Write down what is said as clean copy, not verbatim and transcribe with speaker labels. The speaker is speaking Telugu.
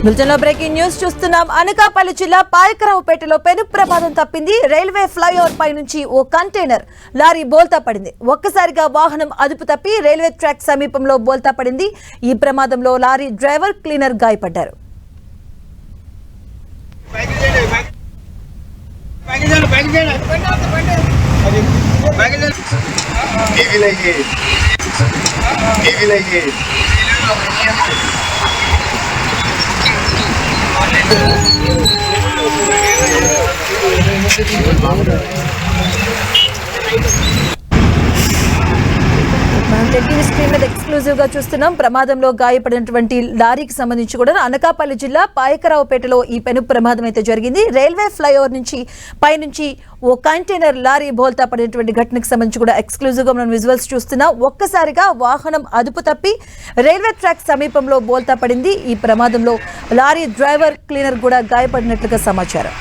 Speaker 1: బులెటిన్లో బ్రేకింగ్ న్యూస్ చూస్తున్నాం. అనకాపల్లి జిల్లా పాయకరావుపేటలో పెను ప్రమాదం తప్పింది. రైల్వే ఫ్లైఓవర్ పై నుంచి ఓ కంటైనర్ లారీ బోల్తా పడింది. ఒక్కసారిగా వాహనం అదుపు తప్పి రైల్వే ట్రాక్ సమీపంలో బోల్తా పడింది. ఈ ప్రమాదంలో లారీ డ్రైవర్, క్లీనర్ గాయపడ్డారు. టీవీ స్క్రీన్ మీద ఎక్స్క్లూజివ్ గా చూస్తున్నాం. ప్రమాదంలో గాయపడినటువంటి లారీకి సంబంధించి కూడా అనకాపల్లి జిల్లా పాయకరావుపేటలో ఈ పెను ప్రమాదం అయితే జరిగింది. రైల్వే ఫ్లైఓవర్ నుంచి పైనుంచి ఓ కంటైనర్ లారీ బోల్తా పడినటువంటి ఘటనకు సంబంధించి కూడా ఎక్స్క్లూజివ్ గా మనం విజువల్స్ చూస్తున్నాం. ఒక్కసారిగా వాహనం అదుపు తప్పి రైల్వే ట్రాక్ సమీపంలో బోల్తా పడింది. ఈ ప్రమాదంలో లారీ డ్రైవర్, క్లీనర్ కూడా గాయపడినట్లుగా సమాచారం.